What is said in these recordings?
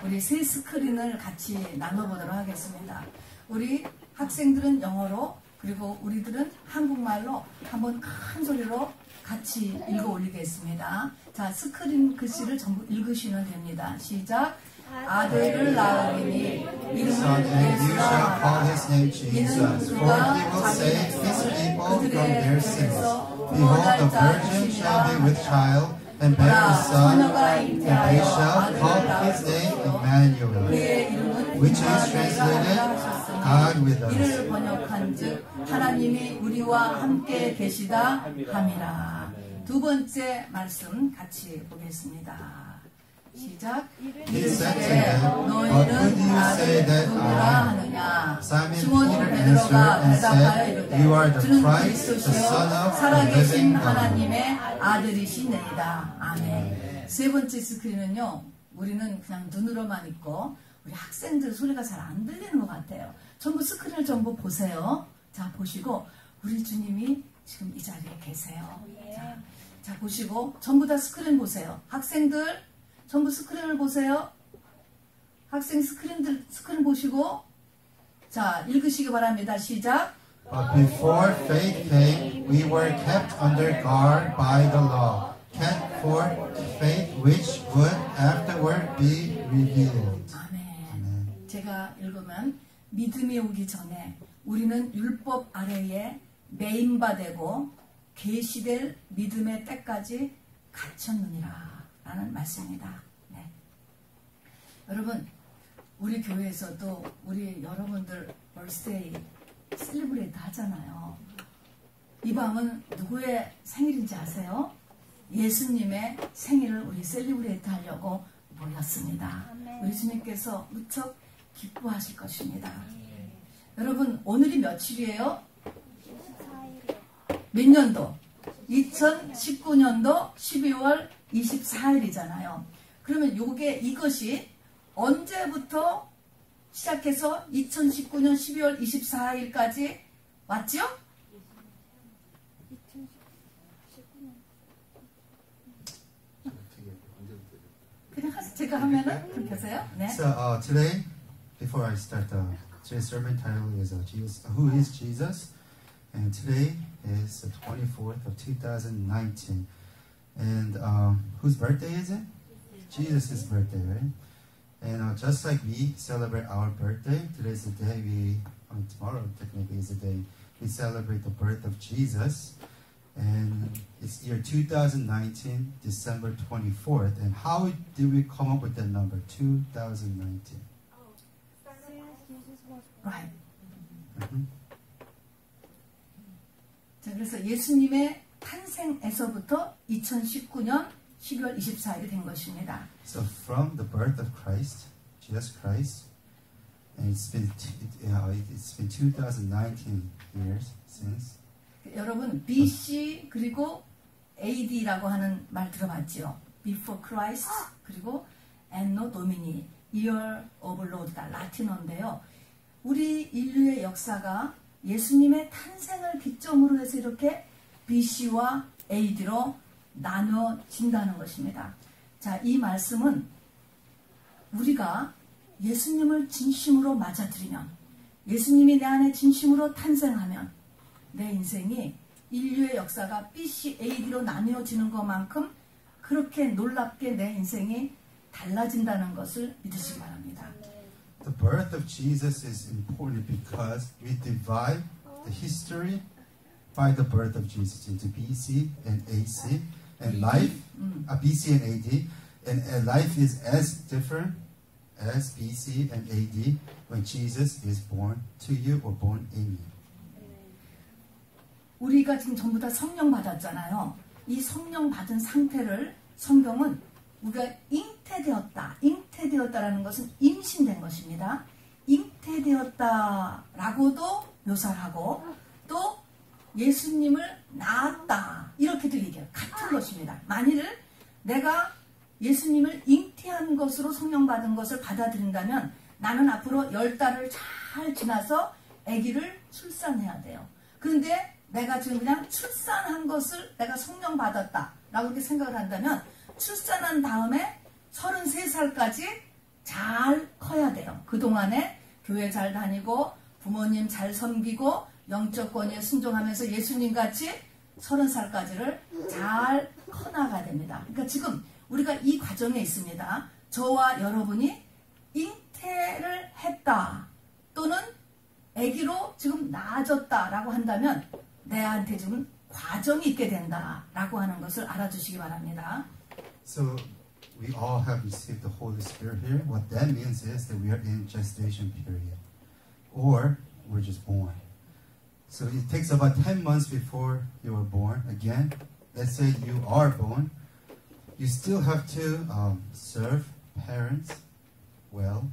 우리 세 스크린을 같이 나눠보도록 하겠습니다. 우리 학생들은 영어로, 그리고 우리들은 한국말로 한번 큰 소리로 같이 읽어 올리겠습니다. 자, 스크린 글씨를 전부 읽으시면 됩니다. 시작. 아들을 낳으리니 이름을 예수라. 이는 그가 자기 그들의 곁에서 구원할 자 주시리라. and bear a son, and they shall call his name Emmanuel, which is translated God with us. 이를 번역한즉 하나님이 우리와 함께 계시다 함이라. 두 번째 말씀 같이 보겠습니다. 시작. 이르시되 너희는 나를 누구라 하느냐. 시몬 베드로가 대답하여 이르되 주는 그리스도시요 살아계신 하나님의 아들이시니이다. 아멘. 세 번째 스크린은요, 우리는 그냥 눈으로만 있고 우리 학생들 소리가 잘 안 들리는 것 같아요. 전부 스크린을 전부 보세요. 자, 보시고 우리 주님이 지금 이 자리에 계세요. 자, 보시고 전부 다 스크린 보세요. 학생들 전부 스크린을 보세요. 학생 스크린 보시고 자, 읽으시기 바랍니다. 시작. But before faith came, we were kept under guard by the law, kept for faith which would afterward be revealed. 아멘. 제가 읽으면 믿음이 오기 전에 우리는 율법 아래에 매인바되고 계시될 믿음의 때까지 갇혔느니라 라는 말씀입니다. 네. 여러분, 우리 교회에서도 우리 여러분들 벌스데이 셀리브레이트 하잖아요. 이 밤은 누구의 생일인지 아세요? 예수님의 생일을 우리 셀리브레이트 하려고 모였습니다. 우리 주님께서 무척 기뻐하실 것입니다. 여러분, 오늘이 며칠이에요? 몇 년도? 2019년도 12월 24일이잖아요. 그러면 이것이 언제부터 시작해서 2019년 12월 24일까지 왔죠? 그냥 제가 하면은 그렇게 하세요. 네. So today, before I start, today's sermon title is Who is Jesus? And today is the 24th of 2019. And whose birthday is it? Jesus' birthday, right? And just like we celebrate our birthday, today's the day tomorrow technically is the day we celebrate the birth of Jesus. And it's year 2019, December 24th. And how did we come up with that number, 2019? Right. 자, 그래서 예수님의 탄생에서부터 2019년 12월 24일이 된 것입니다. So from the birth of Christ, Jesus Christ, and it's been 2019 years since. 여러분, BC 그리고 AD라고 하는 말 들어봤죠? Before Christ 그리고 Anno Domini, Year of Lord다, 라틴어인데요. 우리 인류의 역사가 예수님의 탄생을 기점으로 해서 이렇게 BC와 AD로 나눠진다는 것입니다. 자, 이 말씀은 우리가 예수님을 진심으로 맞아들이면, 예수님이 내 안에 진심으로 탄생하면 내 인생이 인류의 역사가 BC, AD로 나뉘어지는 것만큼 그렇게 놀랍게 내 인생이 달라진다는 것을 믿으시기 바랍니다. The birth of Jesus is important because we divide the history by the birth of Jesus into BC and AC, and life, BC and AD, and life is as different as BC and AD when Jesus is born to you or born in you. 우리가 지금 전부 다 성령 받았잖아요. 이 성령 받은 상태를 성경은 우리가 잉태되었다라는 것은 임신된 것입니다. 잉태되었다라고도 묘사를 하고 또 예수님을 낳았다 이렇게도 얘기해요. 같은 것입니다. 만일 내가 예수님을 잉태한 것으로 성령 받은 것을 받아들인다면 나는 앞으로 10달을 잘 지나서 아기를 출산해야 돼요. 그런데 내가 지금 그냥 출산한 것을 내가 성령 받았다 라고 이렇게 생각을 한다면 출산한 다음에 33살까지 잘 커야 돼요. 그동안에 교회 잘 다니고 부모님 잘 섬기고 영적 권위에 순종하면서 예수님같이 30살까지를 잘 커나가야 됩니다. 그러니까 지금 우리가 이 과정에 있습니다. 저와 여러분이 잉태를 했다 또는 아기로 지금 낳아졌다라고 한다면 내한테 지금 과정이 있게 된다라고 하는 것을 알아주시기 바랍니다. So we all have received the Holy Spirit here. What that means is that we are in gestation period, or we're just born. So it takes about 10 months before you are born. Again, let's say you are born. You still have to serve parents well,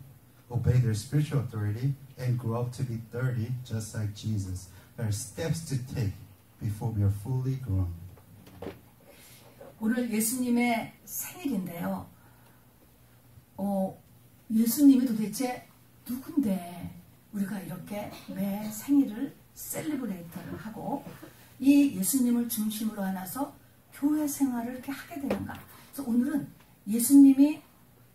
obey their spiritual authority, and grow up to be 30, just like Jesus. There are steps to take before we are fully grown. 오늘 예수님의 생일인데요. 예수님이 도대체 누군데 우리가 이렇게 매 생일을 셀리브레이터를 하고 이 예수님을 중심으로 하나서 교회 생활을 이렇게 하게 되는가. 그래서 오늘은 예수님이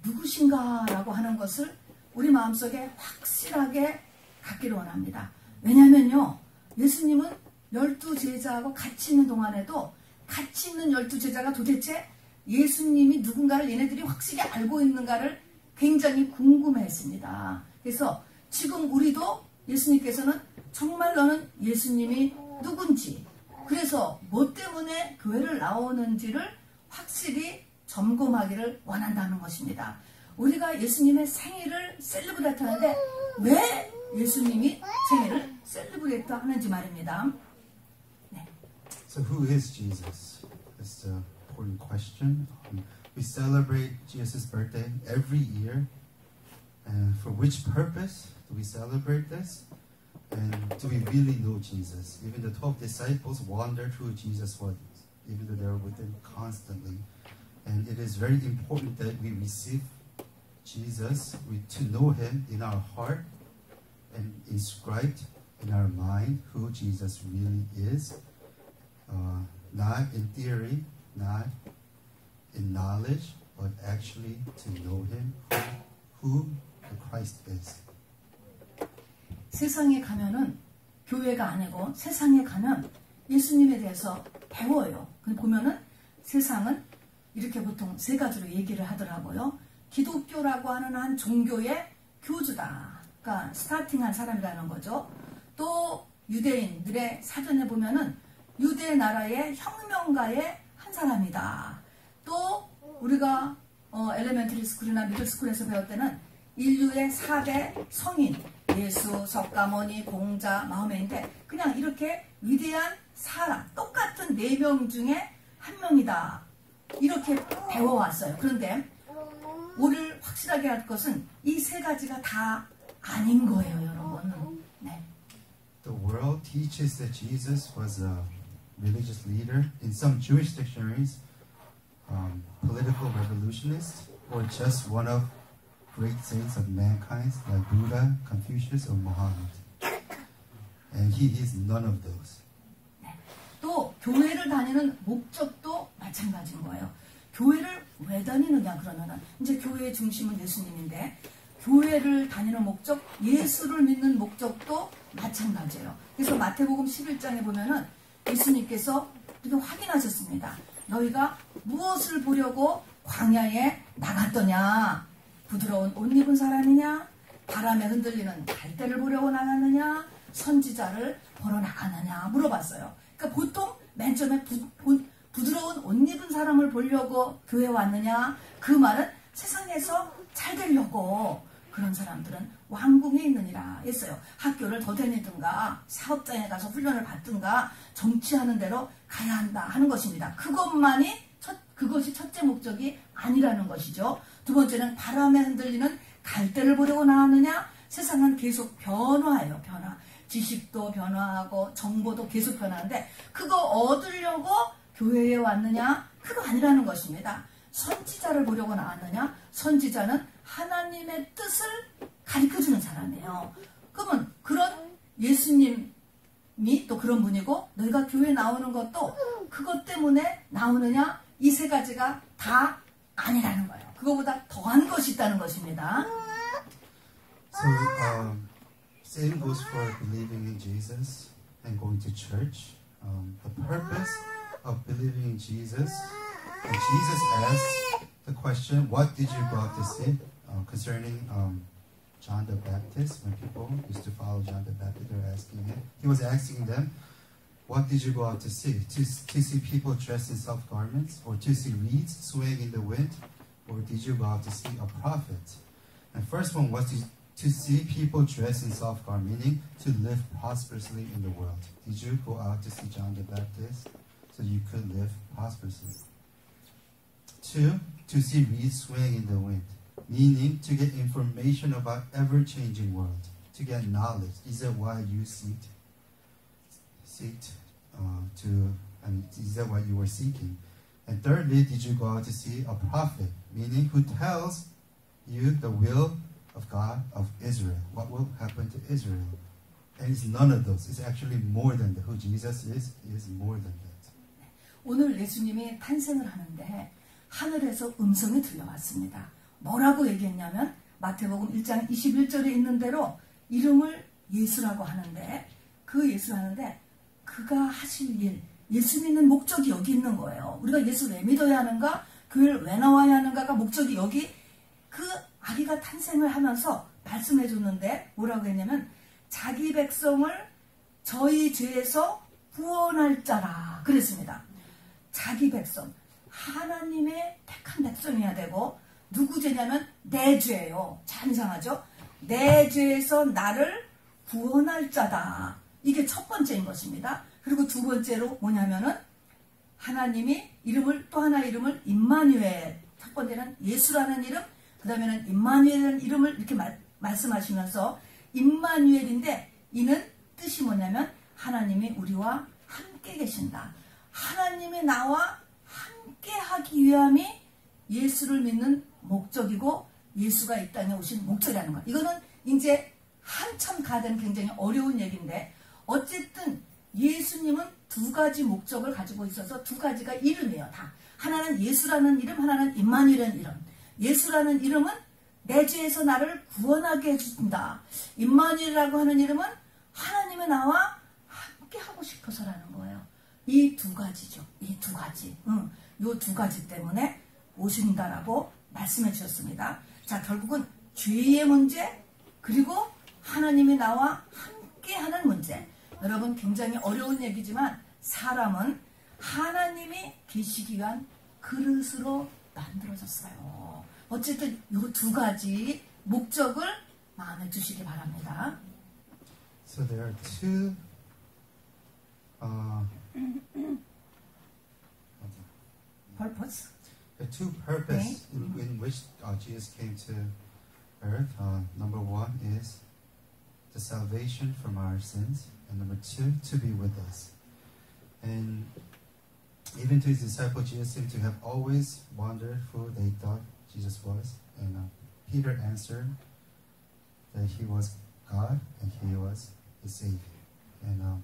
누구신가라고 하는 것을 우리 마음속에 확실하게 갖기를 원합니다. 왜냐면요, 예수님은 12제자하고 같이 있는 동안에도 같이 있는 12제자가 도대체 예수님이 누군가를 얘네들이 확실히 알고 있는가를 굉장히 궁금해했습니다. 그래서 지금 우리도 예수님께서는 정말 너는 예수님이 누군지, 그래서 뭐 때문에 교회를 나오는지를 확실히 점검하기를 원한다는 것입니다. 우리가 예수님의 생일을 셀리브레이트 하는데 왜 예수님이 생일을 셀리브레이트 하는지 말입니다. 네. So who is Jesus? That's the important question. We celebrate Jesus' birthday every year. And for which purpose do we celebrate this? And do we really know Jesus? Even the 12 disciples wondered who Jesus was, even though they were with him constantly. And it is very important that we receive Jesus, to know him in our heart and inscribed in our mind who Jesus really is. Not in theory, not in knowledge, but actually to know him, who the Christ is. 세상에 가면은 교회가 아니고 세상에 가면 예수님에 대해서 배워요. 보면은 세상은 이렇게 보통 세 가지로 얘기를 하더라고요. 기독교라고 하는 한 종교의 교주다. 그러니까 스타팅한 사람이라는 거죠. 또 유대인들의 사전에 보면은 유대 나라의 혁명가의 한 사람이다. 또 우리가 엘레멘터리 스쿨이나 미들 스쿨에서 배울 때는 인류의 4대 성인, 예수, 석가모니, 공자, 마호메인데 그냥 이렇게 위대한 사람, 똑같은 4명 중에 한 명이다. 이렇게 배워왔어요. 그런데 오늘 확실하게 할 것은 이 세 가지가 다 아닌 거예요, 여러분. 네. The world teaches that Jesus was a religious leader. In some Jewish dictionaries, political revolutionist, or just one of great saints of mankind like Buddha, Confucius, or Muhammad. And he is none of those. 네. 또 교회를 다니는 목적도 마찬가지인 거예요. 교회를 왜 다니느냐 그러면은 이제 교회의 중심은 예수님인데 교회를 다니는 목적, 예수를 믿는 목적도 마찬가지예요. 그래서 마태복음 11장에 보면은 예수님께서 이렇게 확인하셨습니다. 너희가 무엇을 보려고 광야에 나갔더냐? 부드러운 옷 입은 사람이냐? 바람에 흔들리는 갈대를 보려고 나갔느냐? 선지자를 보러 나갔느냐? 물어봤어요. 그러니까 보통 맨 처음에 부드러운 옷 입은 사람을 보려고 교회에 왔느냐? 그 말은 세상에서 잘 되려고 그런 사람들은 왕궁에 있느니라 했어요. 학교를 더 다니든가 사업장에 가서 훈련을 받든가 정치하는 대로 가야 한다 하는 것입니다. 그것이 첫째 목적이 아니라는 것이죠. 두 번째는 바람에 흔들리는 갈대를 보려고 나왔느냐? 세상은 계속 변화해요. 변화. 지식도 변화하고 정보도 계속 변하는데 그거 얻으려고 교회에 왔느냐? 그거 아니라는 것입니다. 선지자를 보려고 나왔느냐? 선지자는 하나님의 뜻을 가르쳐주는 사람이에요. 그러면 그런 예수님이 또 그런 분이고 너희가 교회에 나오는 것도 그것 때문에 나오느냐? 이 세 가지가 다 아니라는 거예요. 그거보다 더한 것이 있다는 것입니다. So, same goes for believing in Jesus and going to church. The purpose of believing in Jesus, and Jesus asked the question, what did you go out to see? Concerning John the Baptist, when people used to follow John the Baptist, they were asking him. He was asking them, what did you go out to see? To see people dressed in soft garments? Or to see reeds swaying in the wind? Or did you go out to see a prophet? And first one was to see people dressed in soft garments, meaning to live prosperously in the world. Did you go out to see John the Baptist so you could live prosperously? 2, to see reeds swaying in the wind, meaning to get information about ever-changing world, to get knowledge. Is that why you is that what you were seeking? And thirdly, did you go out to see a prophet, meaning who tells you the will of God of Israel, what will happen to Israel? And it's none of those. It's actually more than that. Who Jesus is more than that. 오늘 예수님이 탄생을 하는데 하늘에서 음성이 들려왔습니다. 뭐라고 얘기했냐면 마태복음 1장 21절에 있는 대로 이름을 예수라고 하는데 그 예수 하는데 그가 하실 일, 예수 믿는 목적이 여기 있는 거예요. 우리가 예수 왜 믿어야 하는가? 교회를 왜 나와야 하는가가 목적이 여기 그 아기가 탄생을 하면서 말씀해 줬는데 뭐라고 했냐면 자기 백성을 저희 죄에서 구원할 자라 그랬습니다. 자기 백성, 하나님의 택한 백성이어야 되고 누구 죄냐면 내 죄예요. 참 이상하죠? 내 죄에서 나를 구원할 자다. 이게 첫 번째인 것입니다. 그리고 두 번째로 뭐냐면은 하나님이 이름을 또 하나 이름을 임마누엘, 첫 번째는 예수라는 이름, 그 다음에는 임마누엘이라는 이름을 이렇게 말씀하시면서 임마누엘인데 이는 뜻이 뭐냐면 하나님이 우리와 함께 계신다. 하나님이 나와 함께 하기 위함이 예수를 믿는 목적이고 예수가 이 땅에 오신 목적이라는 것. 이거는 이제 한참 가든 굉장히 어려운 얘기인데 어쨌든 예수님은 두 가지 목적을 가지고 있어서 두 가지가 이름이에요. 다. 하나는 예수라는 이름, 하나는 임마누엘이라는 이름. 예수라는 이름은 내 죄에서 나를 구원하게 해준다. 임마누엘이라고 하는 이름은 하나님의 나와 함께 하고 싶어서라는 거예요. 이 두 가지죠. 이 두 가지. 이 두 가지 때문에 오신다라고 말씀해 주셨습니다. 자, 결국은 죄의 문제 그리고 하나님이 나와 함께하는 문제. 여러분 굉장히 어려운 얘기지만 사람은 하나님이 계시기 위한 그릇으로 만들어졌어요. 어쨌든 이 두 가지 목적을 마음에 두시기 바랍니다. So there are two purpose. There are two purposes in which Jesus came to earth. Number one is the salvation from our sins, and number two, to be with us. And even to his disciples, Jesus seemed to have always wondered who they thought Jesus was. And Peter answered that he was God and he was the Savior. And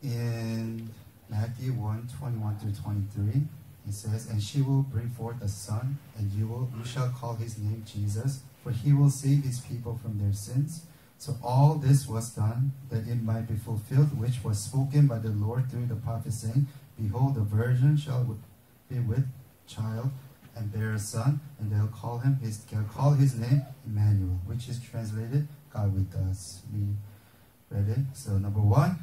in Matthew 1:21-23, it says, "And she will bring forth a son, and you shall call his name Jesus, for he will save his people from their sins." So all this was done that it might be fulfilled, which was spoken by the Lord through the prophet, saying, "Behold, the virgin shall be with child and bear a son, and they'll call his name Emmanuel," which is translated God with us. We read it. So number one,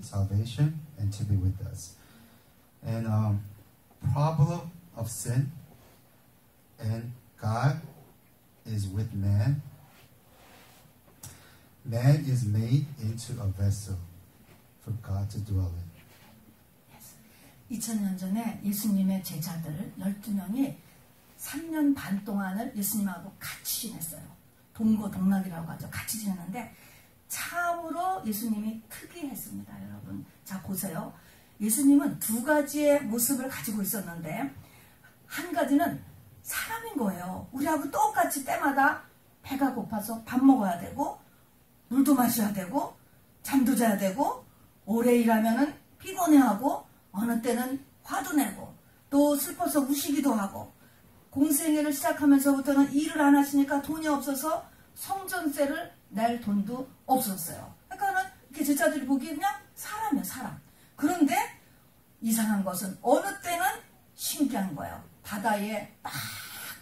salvation and to be with us. And problem of sin and God is with man. Man is made into a vessel for God to dwell in. 2000년 전에 예수님의 제자들 12명이 3년 반 동안을 예수님하고 같이 지냈어요. 동고동락이라고 하죠. 같이 지냈는데 참으로 예수님이 특이했습니다. 여러분. 자, 보세요. 예수님은 두 가지의 모습을 가지고 있었는데 한 가지는 사람인 거예요. 우리하고 똑같이 때마다 배가 고파서 밥 먹어야 되고 물도 마셔야 되고 잠도 자야 되고 오래 일하면은 피곤해하고 어느 때는 화도 내고 또 슬퍼서 우시기도 하고, 공생애를 시작하면서부터는 일을 안 하시니까 돈이 없어서 성전세를 낼 돈도 없었어요. 그러니까는 이렇게 제자들이 보기에 그냥 사람이야, 사람. 그런데 이상한 것은 어느 때는 신기한 거예요. 바다에 막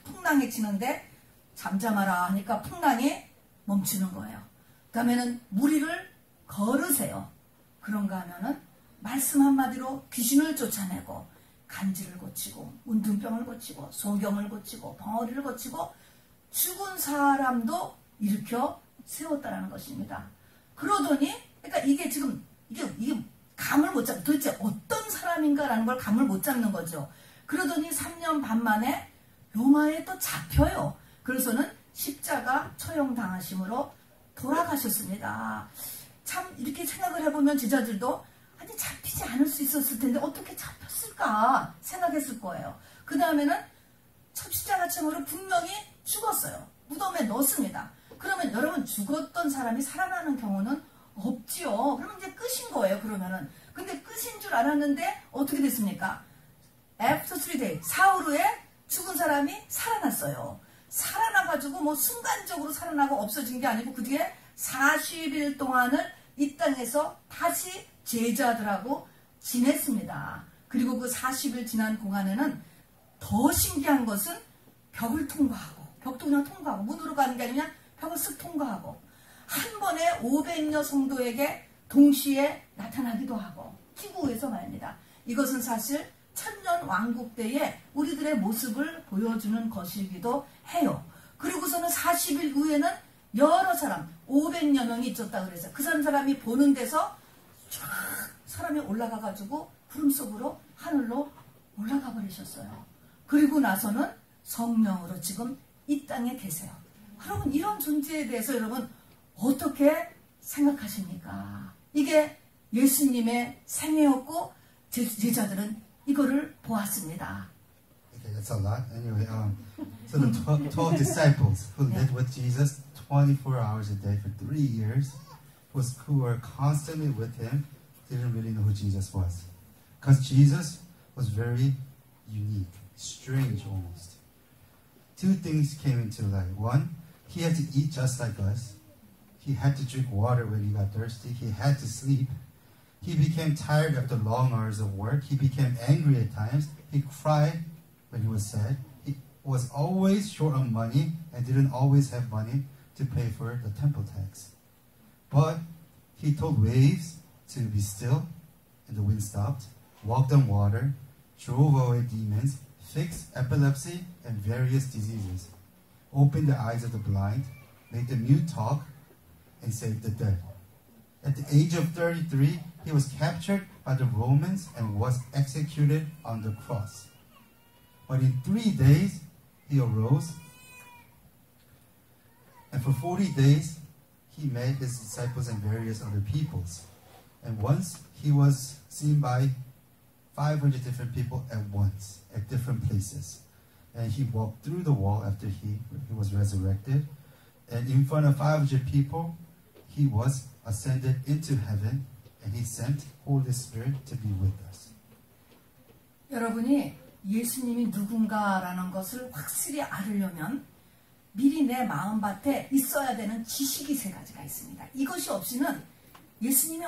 풍랑이 치는데 잠잠하라 하니까 풍랑이 멈추는 거예요. 그 다음에는 무리를 걸으세요. 그런가 하면은 말씀 한마디로 귀신을 쫓아내고 간질을 고치고 운둔병을 고치고 소경을 고치고 벙어리를 고치고 죽은 사람도 일으켜 세웠다라는 것입니다. 그러더니 그러니까 이게 지금 이게 감을 못 잡고 도대체 어떤 사람인가라는 걸 감을 못 잡는 거죠. 그러더니 3년 반 만에 로마에 또 잡혀요. 그래서는 십자가 처형당하심으로 돌아가셨습니다. 참 이렇게 생각을 해보면 제자들도 아니 잡히지 않을 수 있었을 텐데 어떻게 잡혔을까 생각했을 거예요. 그 다음에는 십자가처형으로 분명히 죽었어요. 무덤에 넣었습니다. 그러면 여러분 죽었던 사람이 살아나는 경우는 없지요. 그러면 이제 끝인 거예요. 그러면은 근데 끝인 줄 알았는데 어떻게 됐습니까? After 3 days 사흘 후에 죽은 사람이 살아났어요. 살아나가지고 뭐 순간적으로 살아나고 없어진 게 아니고 그 뒤에 40일 동안을 이 땅에서 다시 제자들하고 지냈습니다. 그리고 그 40일 지난 공안에는 더 신기한 것은 벽을 통과하고 벽도 그냥 통과하고 문으로 가는 게 아니라 벽을 쓱 통과하고 한 번에 500여 성도에게 동시에 나타나기도 하고 기구에서 말입니다. 이것은 사실 천년 왕국 때에 우리들의 모습을 보여주는 것이기도 해요. 그리고서는 40일 후에는 여러 사람 500여 명이 있었다 그래서 그 사람이 보는 데서 쫙 사람이 올라가가지고 구름 속으로 하늘로 올라가 버리셨어요. 그리고 나서는 성령으로 지금 이 땅에 계세요. 여러분 이런 존재에 대해서 여러분 어떻게 생각하십니까? 이게 예수님의 생애였고 제자들은 이거를 보았습니다. Okay, that's a lot. Anyway, so the 12 disciples who lived with Jesus 24 hours a day for 3 years, who were constantly with him, didn't really know who Jesus was. Because Jesus was very unique, strange almost. Two things came into light. One, he had to eat just like us. He had to drink water when he got thirsty. He had to sleep. He became tired after long hours of work. He became angry at times. He cried when he was sad. He was always short on money and didn't always have money to pay for the temple tax. But he told waves to be still, and the wind stopped, walked on water, drove away demons, fixed epilepsy and various diseases, opened the eyes of the blind, made the mute talk, and saved the dead. At the age of 33, he was captured by the Romans and was executed on the cross. But in 3 days, he arose, and for 40 days, he met his disciples and various other peoples. And once, he was seen by 500 different people at once, at different places. And he walked through the wall after he was resurrected. And in front of 500 people, he was ascended into heaven, and he sent Holy Spirit to be with us. 여러분이 예수님이 누군가라는 것을 확실히 알으려면 미리 내 마음밭에 있어야 되는 지식이 3가지가 있습니다. 이것이 없이는 예수님이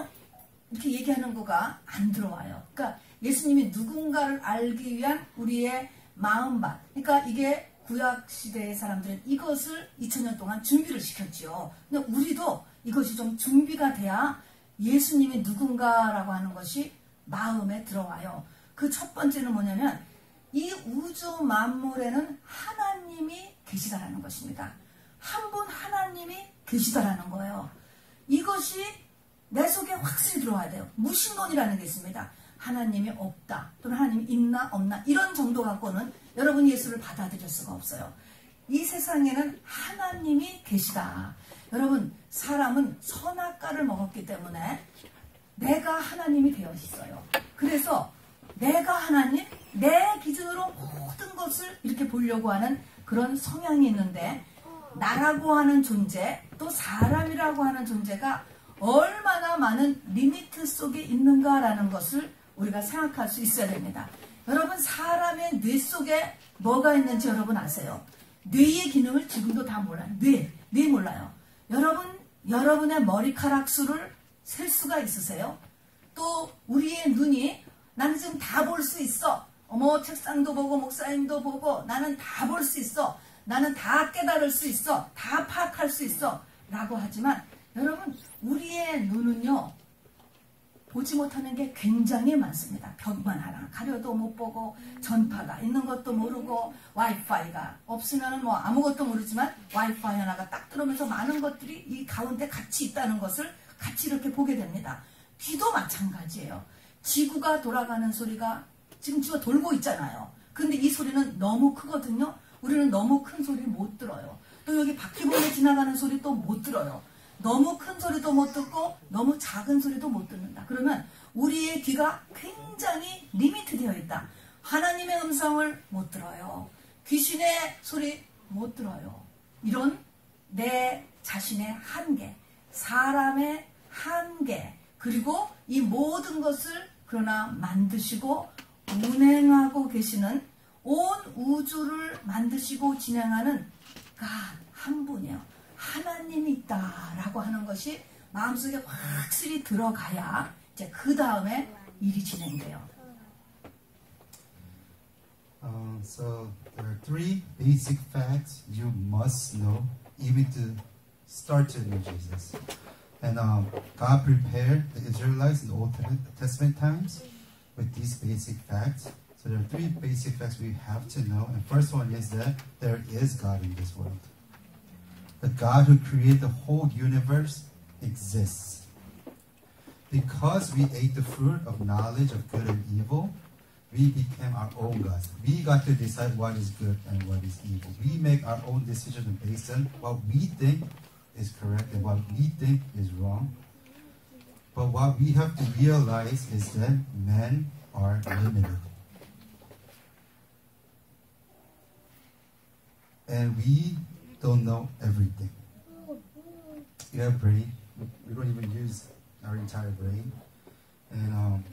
이렇게 얘기하는 거가 안 들어와요. 그러니까 예수님이 누군가를 알기 위한 우리의 마음밭. 그러니까 이게 구약시대의 사람들은 이것을 2000년 동안 준비를 시켰죠. 근데 우리도 이것이 좀 준비가 돼야 예수님이 누군가라고 하는 것이 마음에 들어와요. 그 첫 번째는 뭐냐면 이 우주 만물에는 하나님이 계시다라는 것입니다. 한 분 하나님이 계시다라는 거예요. 이것이 내 속에 확실히 들어와야 돼요. 무신론이라는 게 있습니다. 하나님이 없다 또는 하나님이 있나 없나 이런 정도 갖고는 여러분 예수를 받아들일 수가 없어요. 이 세상에는 하나님이 계시다. 여러분 사람은 선악과를 먹었기 때문에 내가 하나님이 되어 있어요. 그래서 내가 하나님, 내 기준으로 모든 것을 이렇게 보려고 하는 그런 성향이 있는데 나라고 하는 존재 또 사람이라고 하는 존재가 얼마나 많은 리미트 속에 있는가라는 것을 우리가 생각할 수 있어야 됩니다. 여러분 사람의 뇌 속에 뭐가 있는지 여러분 아세요? 뇌의 기능을 지금도 다 몰라요. 뇌 몰라요. 여러분의 머리카락 수를 셀 수가 있으세요? 또 우리의 눈이 나는 지금 다 볼 수 있어. 책상도 보고 목사님도 보고 나는 다 볼 수 있어. 나는 다 깨달을 수 있어. 다 파악할 수 있어. 라고 하지만 여러분 우리의 눈은요. 보지 못하는 게 굉장히 많습니다. 벽만 하나 가려도 못 보고 전파가 있는 것도 모르고 와이파이가 없으면 뭐 아무것도 모르지만 와이파이 하나가 딱 들어오면서 많은 것들이 이 가운데 같이 있다는 것을 같이 이렇게 보게 됩니다. 귀도 마찬가지예요. 지구가 돌아가는 소리가 지금 지구가 돌고 있잖아요. 근데 이 소리는 너무 크거든요. 우리는 너무 큰 소리 못 들어요. 또 여기 바퀴벌레 지나가는 소리도 못 들어요. 너무 큰 소리도 못 듣고 너무 작은 소리도 못 듣는다. 그러면 우리의 귀가 굉장히 리미트 되어 있다. 하나님의 음성을 못 들어요. 귀신의 소리 못 들어요. 이런 내 자신의 한계, 사람의 한계, 그리고 이 모든 것을 그러나 만드시고 운행하고 계시는 온 우주를 만드시고 진행하는 한 분이에요. 하나님이 있다라고 하는 것이 마음속에 확실히 들어가야 이제 그 다음에 일이 진행돼요. So there are three basic facts you must know even to start to know Jesus. And God prepared the Israelites in the Old Testament times with these basic facts. So there are three basic facts we have to know. And first one is that there is God in this world. The God who created the whole universe exists. Because we ate the fruit of knowledge of good and evil, we became our own gods. We got to decide what is good and what is evil. We make our own decisions based on what we think is correct and what we think is wrong. But what we have to realize is that men are limited. And we don't know everything. We have brain. We don't even use our entire brain. And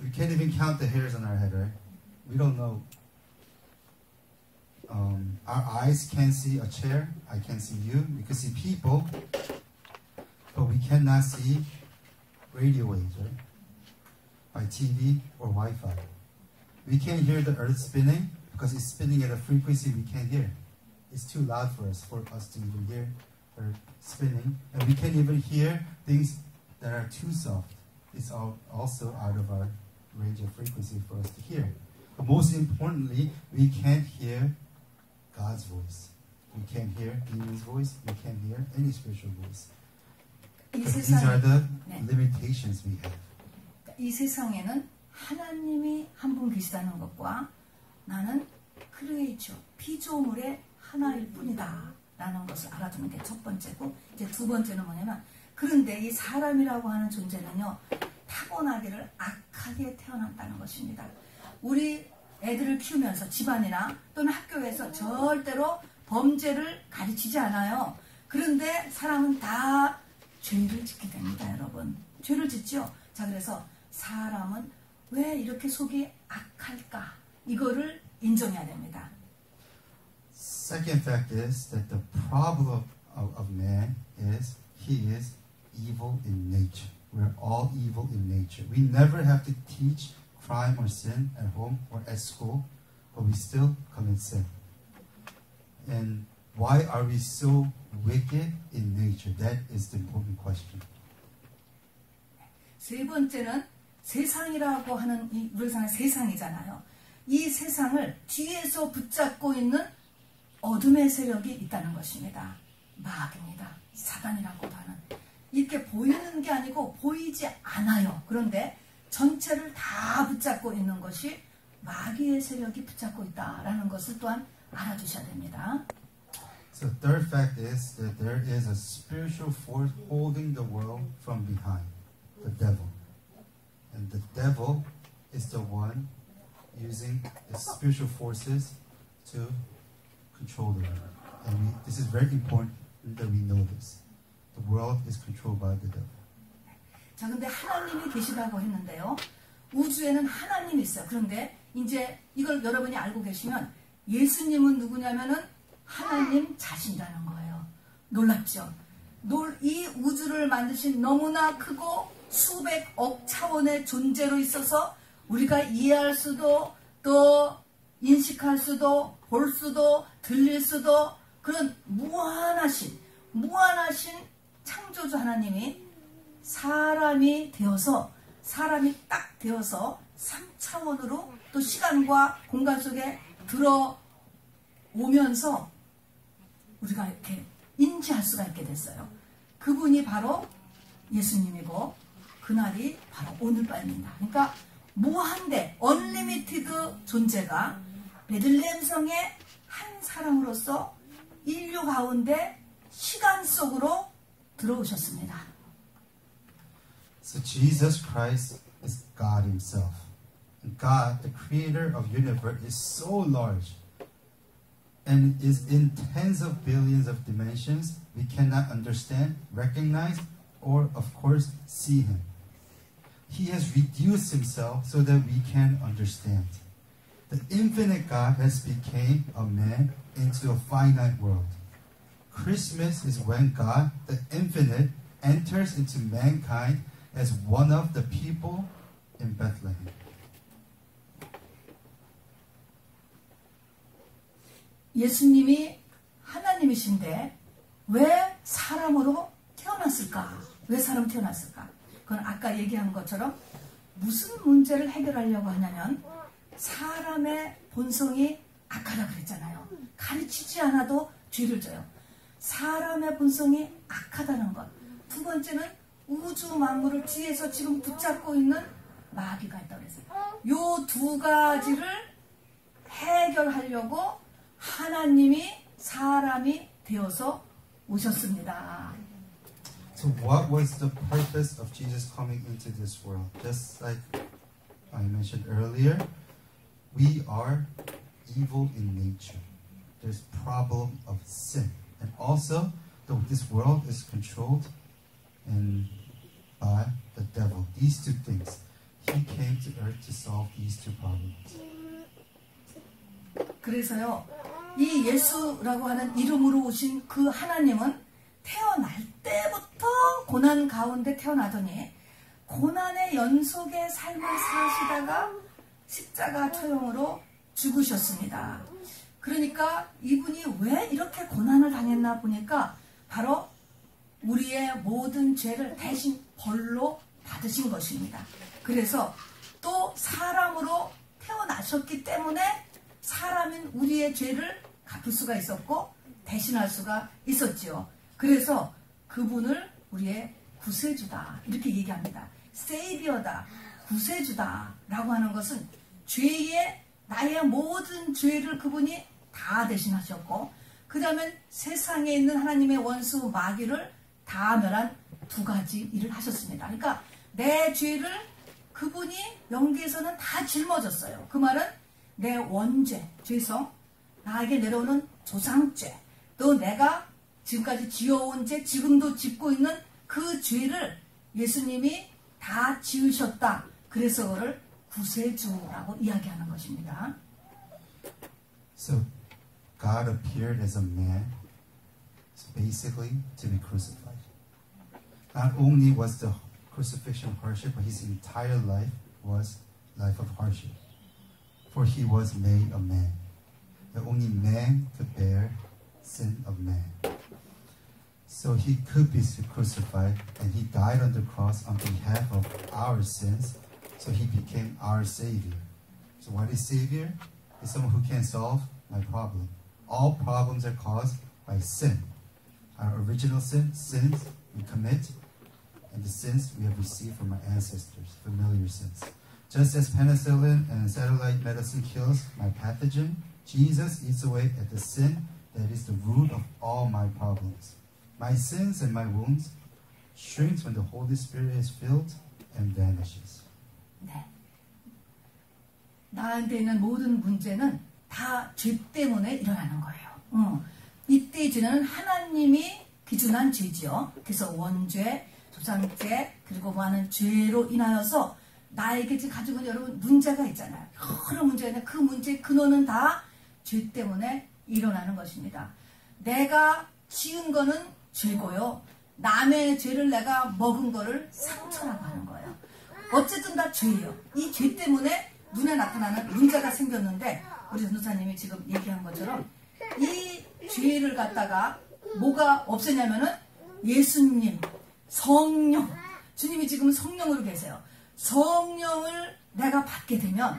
we can't even count the hairs on our head, right? We don't know. Our eyes can't see a chair. I can't see you. We can see people. But we cannot see radio waves, right? By TV or Wi-Fi. We can't hear the earth spinning because it's spinning at a frequency we can't hear. It's too loud for us to even hear her spinning. And we can't even hear things that are too soft. It's also out of our range of frequency for us to hear. But most importantly, we can't hear God's voice. We can't hear demon's voice. We can't hear any spiritual voice. These are the limitations we have. 이 세상에는 하나님이 한 분 계시다는 것과 나는 크리에이처, 피조물의 하나일 뿐이다 라는 것을 알아두는 게 첫 번째고, 이제 두 번째는 뭐냐면, 그런데 이 사람이라고 하는 존재는요 타고나기를 악하게 태어났다는 것입니다. 우리 애들을 키우면서 집안이나 또는 학교에서 절대로 범죄를 가르치지 않아요. 그런데 사람은 다 죄를 짓게 됩니다. 여러분, 죄를 짓죠. 자, 그래서 사람은 왜 이렇게 속이 악할까, 이거를 인정해야 됩니다. Second fact is that the problem of man is he is evil in nature. We're all evil in nature. We never have to teach crime or sin at home or at school, but we still commit sin. And why are we so wicked in nature? That is the important question. 세 번째는 세상이라고 하는 이 우리 세상이잖아요. 이 세상을 뒤에서 붙잡고 있는 어둠의 세력이 있다는 것입니다. 마귀입니다. 사단이라고도 하는. 이렇게 보이는 게 아니고 보이지 않아요. 그런데 전체를 다 붙잡고 있는 것이 마귀의 세력이 붙잡고 있다라는 것을 또한 알아두셔야 됩니다. So third fact is that there is a spiritual force holding the world from behind, the devil. And the devil is the one using the spiritual forces to control the world. And this is very important that we know this. The world is controlled by the devil. 자, 근데 하나님이 계시다고 했는데요. 우주에는 하나님이 있어요. 그런데 이제 이걸 여러분이 알고 계시면 예수님은 누구냐면은 하나님 자신이라는 거예요. 놀랍죠? 이 우주를 만드신 너무나 크고 수백억 차원의 존재로 있어서 우리가 이해할 수도 또 인식할 수도 볼 수도 들릴 수도 그런 무한하신 창조주 하나님이 사람이 딱 되어서 3차원으로 또 시간과 공간 속에 들어오면서 우리가 이렇게 인지할 수가 있게 됐어요. 그분이 바로 예수님이고 그날이 바로 오늘 밤입니다. 그러니까 무한대 언리미티드 존재가 베들레헴 성의 한 사람으로서 인류 가운데 시간 속으로 들어오셨습니다. So Jesus Christ is God Himself. God, the creator of universe, is so large and is in tens of billions of dimensions we cannot understand, recognize, or of course see Him. He has reduced Himself so that we can understand. The infinite God has become a man into a finite world. Christmas is when God, the infinite, enters into mankind as one of the people in Bethlehem. 예수님이 하나님이신데 왜 사람으로 태어났을까? 왜 사람 태어났을까? 그건 아까 얘기한 것처럼 무슨 문제를 해결하려고 하냐면 사람의 본성이 악하다 그랬잖아요. 가르치지 않아도 죄를 져요. 사람의 본성이 악하다는 것. 두 번째는 우주 만물을 뒤에서 지금 붙잡고 있는 마귀가 있다고 그랬어요. 요 두 가지를 해결하려고 하나님이 사람이 되어서 오셨습니다. So what was the purpose of Jesus coming into this world? Just like I mentioned earlier, we are evil in nature. There's problem of sin. And also, this world is controlled by the devil. These two things. He came to earth to solve these two problems. 그래서요, 이 예수라고 하는 이름으로 오신 그 하나님은 태어날 때부터 고난 가운데 태어나더니 고난의 연속의 삶을 사시다가 십자가 처형으로 죽으셨습니다. 그러니까 이분이 왜 이렇게 고난을 당했나 보니까 바로 우리의 모든 죄를 대신 벌로 받으신 것입니다. 그래서 또 사람으로 태어나셨기 때문에 사람인 우리의 죄를 갚을 수가 있었고 대신할 수가 있었지요. 그래서 그분을 우리의 구세주다 이렇게 얘기합니다. 세이비어다, 구세주다 라고 하는 것은 나의 모든 죄를 그분이 다 대신하셨고 그 다음에 세상에 있는 하나님의 원수 마귀를 다 멸한 두 가지 일을 하셨습니다. 그러니까 내 죄를 그분이 영계에서는 다 짊어졌어요. 그 말은 내 원죄, 죄성, 나에게 내려오는 조상죄, 또 내가 지금까지 지어온 죄, 지금도 짓고 있는 그 죄를 예수님이 다 지으셨다. 그래서 그를 구세주라고 이야기하는 것입니다. So, God appeared as a man, basically to be crucified. Not only was the crucifixion hardship, but his entire life was life of hardship. For he was made a man. That only man could bear sin of man. So he could be crucified, and he died on the cross on behalf of our sins. So he became our Savior. So what is Savior? Is someone who can solve my problem. All problems are caused by sin. Our original sins we commit, and the sins we have received from our ancestors, familiar sins. Just as penicillin and satellite medicine kills my pathogen, Jesus eats away at the sin that is the root of all my problems. My sins and my wounds shrinks when the Holy Spirit is filled and vanishes. 네. 나한테 있는 모든 문제는 다 죄 때문에 일어나는 거예요. 이때의 죄는 하나님이 기준한 죄지요. 그래서 원죄, 조상죄, 그리고 많은 죄로 인하여서 나에게 지금 가지고 있는 여러분 문제가 있잖아요. 여러 문제가 있는데 그 문제의 근원은 다 죄 때문에 일어나는 것입니다. 내가 지은 거는 죄고요. 남의 죄를 내가 먹은 거를 상처라고 하는 거예요. 어쨌든 다 죄예요. 이 죄 때문에 눈에 나타나는 문제가 생겼는데 우리 전도사님이 지금 얘기한 것처럼 이 죄를 갖다가 뭐가 없애냐면은 예수님, 성령, 주님이 지금 성령으로 계세요. 성령을 내가 받게 되면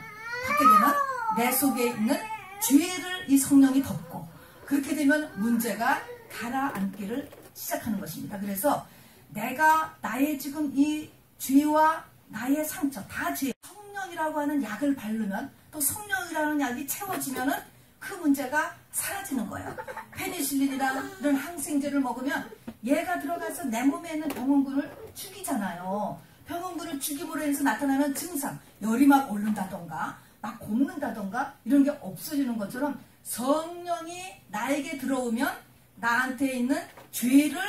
내 속에 있는 죄를 이 성령이 덮고 그렇게 되면 문제가 가라앉기를 시작하는 것입니다. 그래서 내가 나의 지금 이 죄와 나의 상처 다 죄. 성령이라고 하는 약을 바르면 또 성령이라는 약이 채워지면은 그 문제가 사라지는 거예요. 페니실린이라는 항생제를 먹으면 얘가 들어가서 내 몸에 있는 병원군을 죽이잖아요. 병원군을 죽임으로 해서 나타나는 증상, 열이 막 오른다던가 막 곱는다던가 이런 게 없어지는 것처럼 성령이 나에게 들어오면 나한테 있는 죄를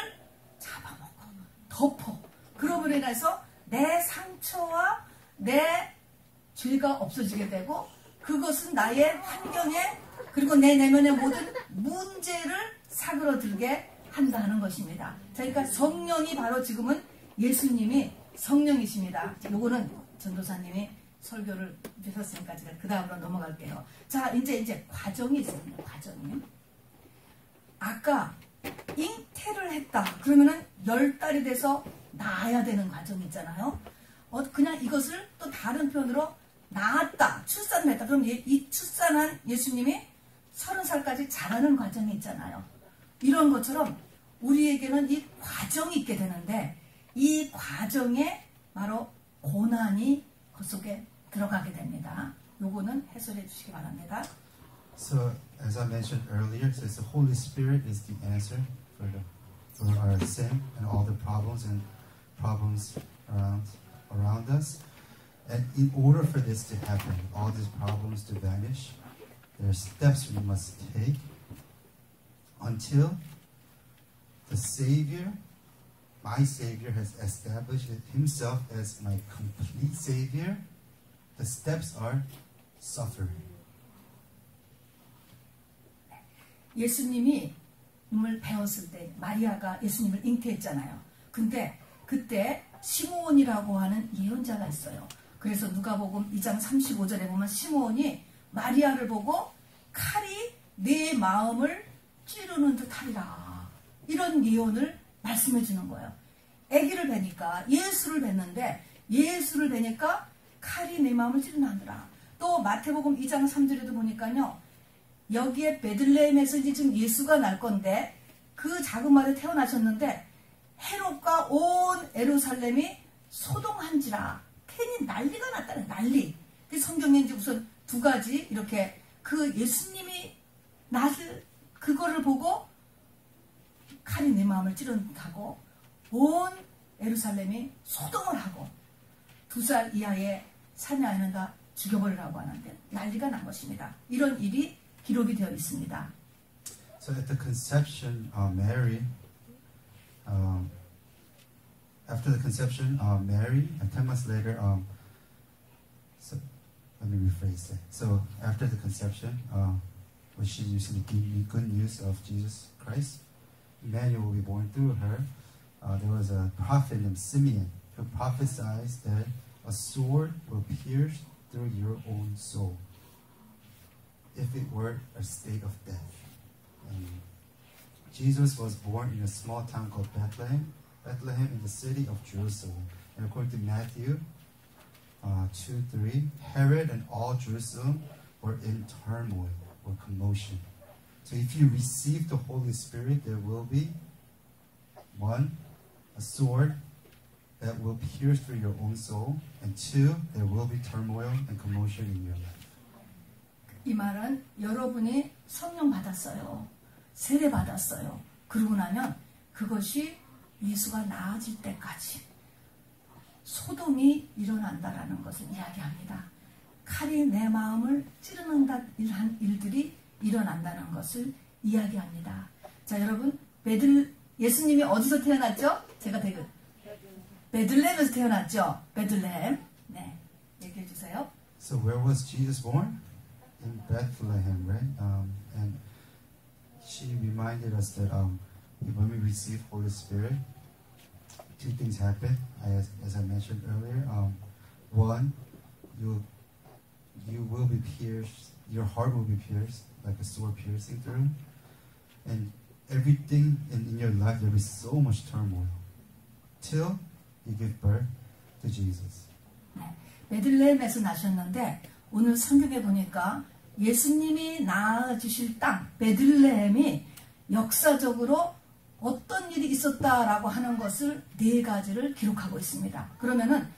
잡아먹고 덮어. 그러므로 인해서 내 상처와 내 죄가 없어지게 되고 그것은 나의 환경에 그리고 내 내면의 모든 문제를 사그러들게 한다는 것입니다. 그러니까 성령이 바로 지금은 예수님이 성령이십니다. 요거는 전도사님이 설교를 주셨으니까 제가 그 다음으로 넘어갈게요. 자, 이제 과정이 있습니다. 과정이. 아까 잉태를 했다. 그러면은 10달이 돼서 낳아야 되는 과정이 있잖아요. 그냥 이것을 또 다른 표현으로 낳았다. 출산을 했다. 그럼 이 출산한 예수님이 30살까지 자라는 과정이 있잖아요. 이런 것처럼 우리에게는 이 과정이 있게 되는데 이 과정에 바로 고난이 그 속에 들어가게 됩니다. 요거는 해설해 주시기 바랍니다. So, as I mentioned earlier, it says the Holy Spirit is the answer for our sin and all the problems around us. And in order for this to happen, all these problems to vanish, there are steps we must take until the Savior, my Savior, has established himself as my complete Savior. The steps are suffering. 예수님이 을 배웠을 때 마리아가 예수님을 잉태했잖아요. 근데 그때 시므온이라고 하는 예언자가 있어요. 그래서 누가복음 2장 35절에 보면 시므온이 마리아를 보고 칼이 내 마음을 찌르는 듯하리라. 이런 예언을 말씀해 주는 거예요. 아기를 뵈니까 예수를 뵀는데 예수를 뵈니까 칼이 내 마음을 찌르는더라. 또 마태복음 2장 3절에도 보니까요. 여기에 베들레헴에서 이제 지금 예수가 날 건데 그 작은 마을에 태어나셨는데 헤롯과 온 예루살렘이 소동한지라. 괜히 난리가 났다는 난리. 성경에 이제 우선 두 가지 이렇게 그 예수님이 나를 그거를 보고 칼이 내 마음을 찌른다고 온 예루살렘이 소동을 하고 2살 이하의 사내아이는 다 죽여버리라고 하는데 난리가 난 것입니다. 이런 일이 기록이 되어 있습니다. So at the conception, Mary, after the conception, Mary, and 10 months later, so let me rephrase that. So after the conception, when she received the good news of Jesus Christ, Emmanuel will be born through her. There was a prophet named Simeon who prophesied that a sword will pierce through your own soul if it were a state of death. Jesus was born in a small town called Bethlehem in the city of Jerusalem. And according to Matthew 2:3, Herod and all Jerusalem were in turmoil or commotion. So if you receive the Holy Spirit, there will be 1, a sword that will pierce through your own soul, and 2, there will be turmoil and commotion in your life. 이 말은 여러분이 성령 받았어요. 세례 받았어요. 그러고 나면 그것이 예수가 나아질 때까지 소동이 일어난다라는 것을 이야기합니다. 칼이 내 마음을 찌르는 일들이 일어난다는 것을 이야기합니다. 자, 여러분, 예수님이 어디서 태어났죠? 제가 베들레헴에서 태어났죠. 베들레헴. 네. 얘기해 주세요. So where was Jesus born? In Bethlehem, right? And she reminded us that when we receive Holy Spirit, two things happen. As I mentioned earlier, one, you will be pierced. Your heart will be pierced like a sword piercing through, and everything in your life there is so much turmoil till you give birth to Jesus. 베들레헴에서 나셨는데 오늘 성경에 보니까 예수님이 낳아주실 땅 베들레헴이 역사적으로 어떤 일이 있었다라고 하는 것을 네 가지를 기록하고 있습니다. 그러면은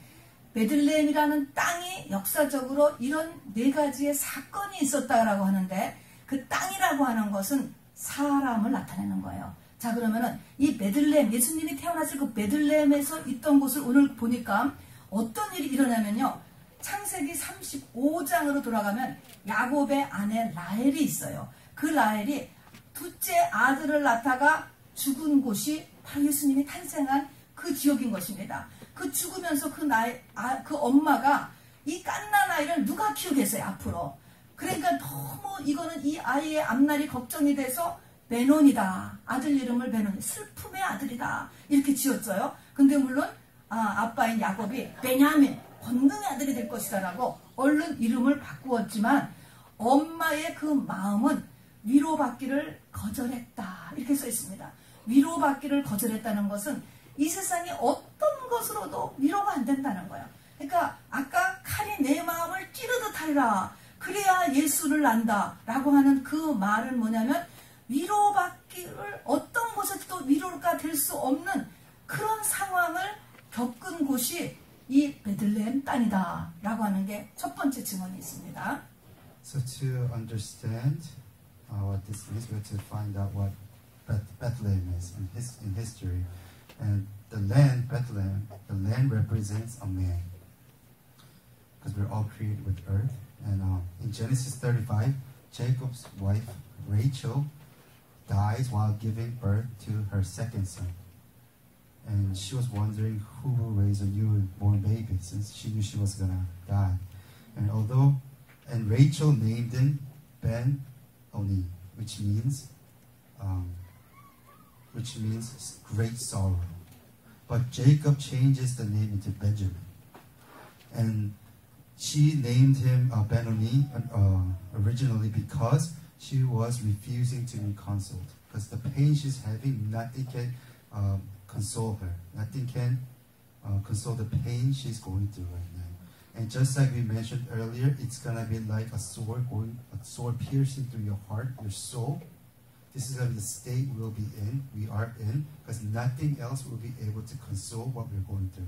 베들레헴이라는 땅이 역사적으로 이런 네 가지의 사건이 있었다라고 하는데 그 땅이라고 하는 것은 사람을 나타내는 거예요. 자, 그러면은 이 베들레헴, 예수님이 태어났을 그 베들레헴에서 있던 곳을 오늘 보니까 어떤 일이 일어나면요. 창세기 35장으로 돌아가면 야곱의 아내 라헬이 있어요. 그 라헬이 둘째 아들을 낳다가 죽은 곳이 바로 예수님이 탄생한 그 지역인 것입니다. 그 죽으면서 그 엄마가 이 갓난 아이를 누가 키우겠어요, 앞으로. 그러니까 너무 이거는 이 아이의 앞날이 걱정이 돼서 베논이다. 아들 이름을 베논, 슬픔의 아들이다. 이렇게 지었어요. 근데 물론 아빠인 야곱이 베냐민, 권능의 아들이 될 것이다 라고 얼른 이름을 바꾸었지만 엄마의 그 마음은 위로받기를 거절했다. 이렇게 써 있습니다. 위로받기를 거절했다는 것은 이 세상에 어떤 것으로도 위로가 안 된다는 거예요. 그러니까 아까 칼이 내 마음을 찌르듯 하리라. 그래야 예수를 난다. 라고 하는 그 말은 뭐냐면 위로받기를 어떤 곳에서도 위로가 될 수 없는 그런 상황을 겪은 곳이 이 베들레헴 땅이다. 라고 하는 게 첫 번째 증언이 있습니다. So to understand what this means, we have to find out what Bethlehem is in history. And the land, Bethlehem, the land represents a man. Because we're all created with earth. And in Genesis 35, Jacob's wife, Rachel, dies while giving birth to her second son. And she was wondering who will raise a newborn baby since she knew she was going to die. And Rachel named him Ben-Oni, which means great sorrow. But Jacob changes the name into Benjamin. And she named him Ben-Oni originally because she was refusing to be consoled. Because the pain she's having, nothing can console her. Nothing can console the pain she's going through right now. And just like we mentioned earlier, it's gonna be like a sword piercing through your heart, your soul. This is gonna be the state we are in, because nothing else will be able to console what we're going through.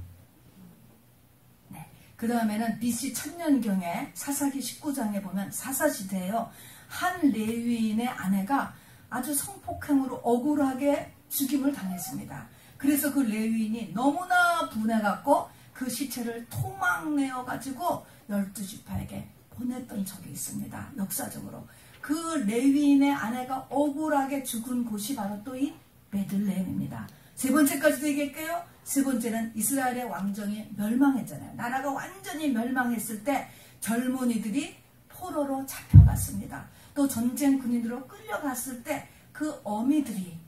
네. 그 다음에는 BC 1000년경에 사사기 19장에 보면 사사시대에요. 한 레위인의 아내가 아주 성폭행으로 억울하게 죽임을 당했습니다. 그래서 그 레위인이 너무나 분해갖고 그 시체를 토막내어가지고 12지파에게 보냈던 적이 있습니다. 역사적으로. 그 레위인의 아내가 억울하게 죽은 곳이 바로 또 이 베들레헴입니다. 세 번째까지도 얘기할게요. 세 번째는 이스라엘의 왕정이 멸망했잖아요. 나라가 완전히 멸망했을 때 젊은이들이 포로로 잡혀갔습니다. 또 전쟁 군인으로 끌려갔을 때 그 어미들이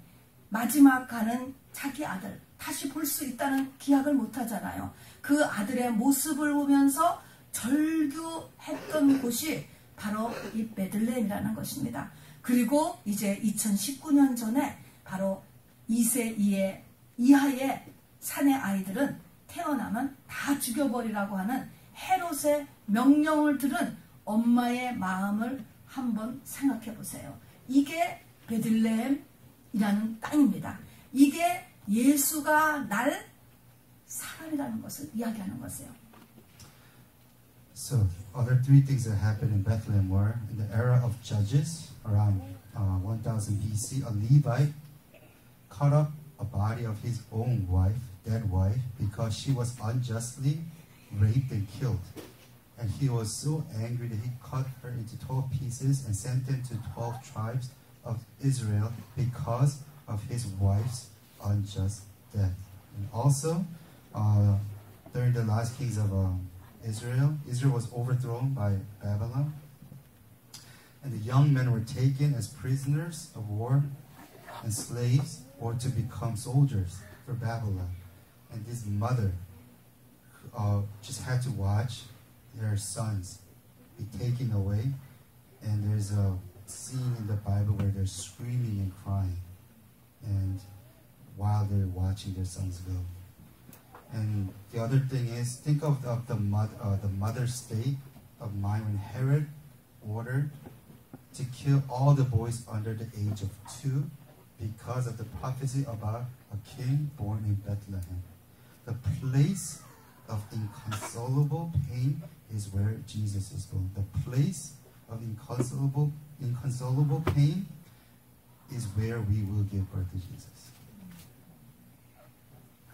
마지막 가는 자기 아들 다시 볼 수 있다는 기약을 못하잖아요. 그 아들의 모습을 보면서 절규했던 곳이 바로 이 베들레헴이라는 것입니다. 그리고 이제 2019년 전에 바로 2세 이하의 산의 아이들은 태어나면 다 죽여버리라고 하는 헤롯의 명령을 들은 엄마의 마음을 한번 생각해 보세요. 이게 베들레헴이라는 땅입니다. 이게 예수가 날 사람이라는 것을 이야기하는 것이에요. So, other three things that happened in Bethlehem were, in the era of Judges, around 1000 BC, a Levite cut up a body of his own wife, dead wife, because she was unjustly raped and killed. And he was so angry that he cut her into 12 pieces and sent them to 12 tribes of Israel because of his wife's unjust death. And also, during the last kings of Israel. Israel was overthrown by Babylon. And the young men were taken as prisoners of war and slaves or to become soldiers for Babylon. And this mother just had to watch their sons be taken away. And there's a scene in the Bible where they're screaming and crying, and while they're watching their sons go. And the other thing is, think of the mother's state of mind when Herod ordered to kill all the boys under the age of 2 because of the prophecy about a king born in Bethlehem. The place of inconsolable pain is where Jesus is born. The place of inconsolable pain is where we will give birth to Jesus.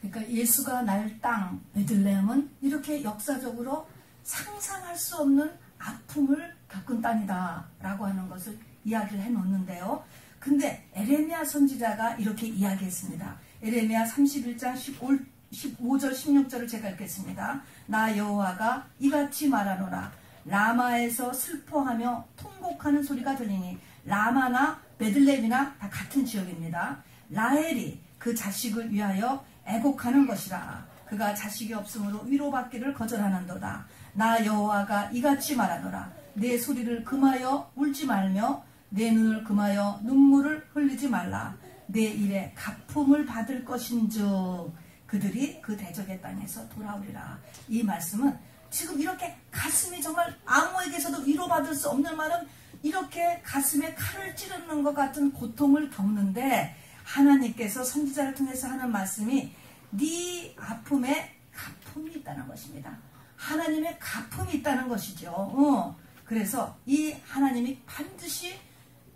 그러니까 예수가 날 땅 베들레헴은 이렇게 역사적으로 상상할 수 없는 아픔을 겪은 땅이다라고 하는 것을 이야기를 해놓는데요. 근데 에레미야 선지자가 이렇게 이야기했습니다. 에레미야 31장 15절 16절을 제가 읽겠습니다. 나 여호와가 이같이 말하노라. 라마에서 슬퍼하며 통곡하는 소리가 들리니, 라마나 베들레헴이나 다 같은 지역입니다. 라헬이 그 자식을 위하여 애곡하는 것이라. 그가 자식이 없으므로 위로받기를 거절하는도다. 나 여호와가 이같이 말하노라. 내 소리를 금하여 울지 말며 내 눈을 금하여 눈물을 흘리지 말라. 내 일에 갚음을 받을 것인즉 그들이 그 대적의 땅에서 돌아오리라. 이 말씀은 지금 이렇게 가슴이 정말 아무에게서도 위로받을 수 없는 말은 이렇게 가슴에 칼을 찌르는 것 같은 고통을 겪는데, 하나님께서 선지자를 통해서 하는 말씀이 네 아픔에 갚음이 있다는 것입니다. 하나님의 갚음이 있다는 것이죠. 그래서 이 하나님이 반드시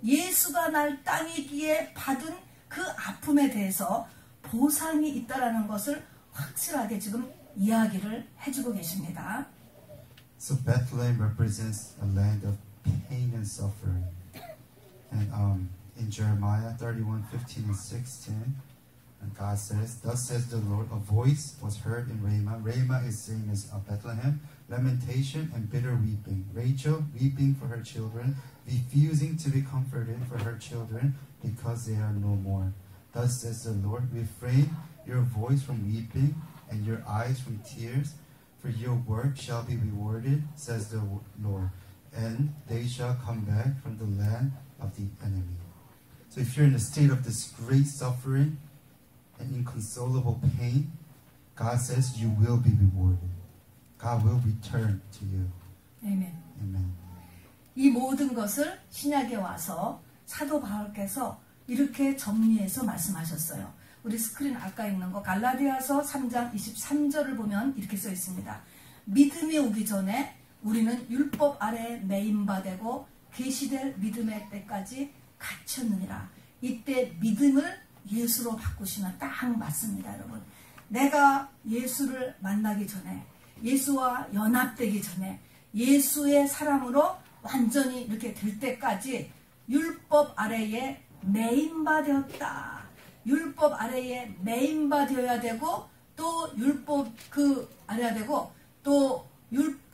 예수가 날 땅이기에 받은 그 아픔에 대해서 보상이 있다라는 것을 확실하게 지금 이야기를 해주고 계십니다. So Bethlehem represents a land of pain and suffering. And in Jeremiah 31:15 and 16, and God says, "Thus says the Lord, a voice was heard in Ramah." Ramah is same as Bethlehem. Lamentation and bitter weeping. Rachel weeping for her children, refusing to be comforted for her children because they are no more. Thus says the Lord, refrain your voice from weeping and your eyes from tears, for your work shall be rewarded, says the Lord, and they shall come back from the land of the enemy. So if you're in a state of this great suffering and inconsolable pain, God says you will be rewarded. God will return to you. 아멘. Amen. 이 모든 것을 신약에 와서 사도 바울께서 이렇게 정리해서 말씀하셨어요. 우리 스크린 아까 있는 거 갈라디아서 3장 23절을 보면 이렇게 써 있습니다. 믿음이 오기 전에 우리는 율법 아래에 매인바되고 계시될 믿음의 때까지 갇혔느니라. 이때 믿음을 예수로 바꾸시면 딱 맞습니다, 여러분. 내가 예수를 만나기 전에, 예수와 연합되기 전에, 예수의 사람으로 완전히 이렇게 될 때까지 율법 아래에 매인바되었다. 율법 아래에 매인바되어야 되고, 또 율법 아래야 되고, 또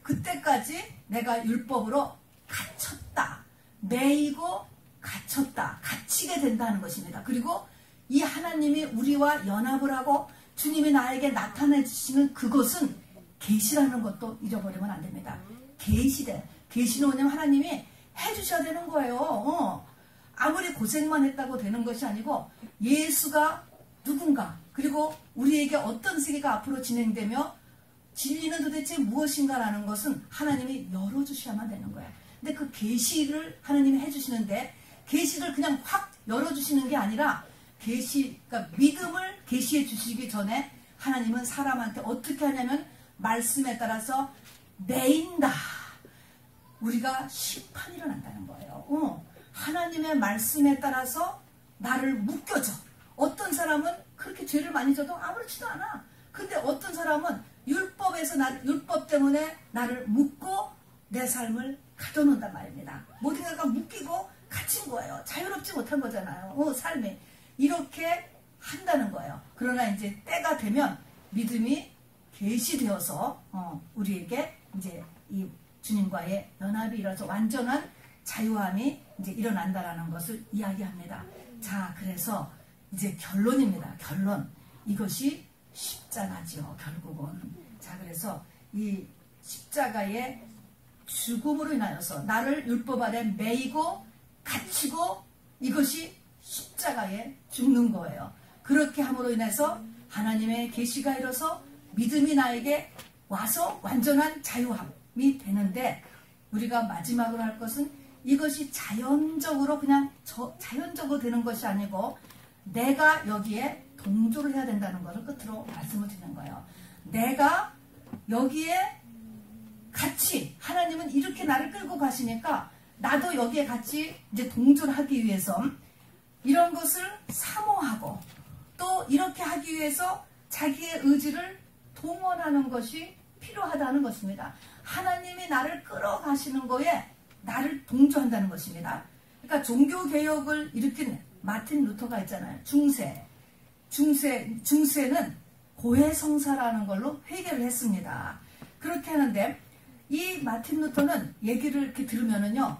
그때까지 내가 율법으로 갇혔다. 매이고 갇혔다. 갇히게 된다는 것입니다. 그리고 이 하나님이 우리와 연합을 하고 주님이 나에게 나타내 주시는 그것은 계시라는 것도 잊어버리면 안 됩니다. 계시는 뭐냐면 하나님이 해주셔야 되는 거예요. 아무리 고생만 했다고 되는 것이 아니고 예수가 누군가, 그리고 우리에게 어떤 세계가 앞으로 진행되며 진리는 도대체 무엇인가라는 것은 하나님이 열어주셔야만 되는 거예요. 근데 그 계시를 하나님이 해주시는데, 계시를 그냥 확 열어주시는 게 아니라 그러니까 믿음을 계시해 주시기 전에 하나님은 사람한테 어떻게 하냐면 말씀에 따라서 매인다. 우리가 심판이 일어난다는 거예요. 하나님의 말씀에 따라서 나를 묶여줘. 어떤 사람은 그렇게 죄를 많이 져도 아무렇지도 않아. 근데 어떤 사람은 율법 때문에 나를 묶고 내 삶을 가둬놓는단 말입니다. 모든가 묶이고 갇힌 거예요. 자유롭지 못한 거잖아요. 삶이. 이렇게 한다는 거예요. 그러나 이제 때가 되면 믿음이 계시되어서 우리에게 이제 이 주님과의 연합이 일어서 완전한 자유함이 이제 일어난다라는 것을 이야기합니다. 자, 그래서 이제 결론입니다. 결론. 이것이 십자가지요, 결국은. 자, 그래서 이 십자가의 죽음으로 인하여서 나를 율법 아래 매이고 갇히고 이것이 십자가에 죽는 거예요. 그렇게 함으로 인해서 하나님의 계시가 일어서 믿음이 나에게 와서 완전한 자유함이 되는데, 우리가 마지막으로 할 것은 이것이 자연적으로 그냥 자연적으로 되는 것이 아니고 내가 여기에 동조를 해야 된다는 것을 끝으로 말씀을 드리는 거예요. 내가 여기에 같이, 하나님은 이렇게 나를 끌고 가시니까 나도 여기에 같이 이제 동조를 하기 위해서 이런 것을 사모하고 또 이렇게 하기 위해서 자기의 의지를 동원하는 것이 필요하다는 것입니다. 하나님이 나를 끌어가시는 거에 나를 동조한다는 것입니다. 그러니까 종교개혁을 일으킨 마틴 루터가 있잖아요. 중세는 고해성사라는 걸로 회개를 했습니다. 그렇게 하는데 이 마틴 루터는 얘기를 이렇게 들으면은요,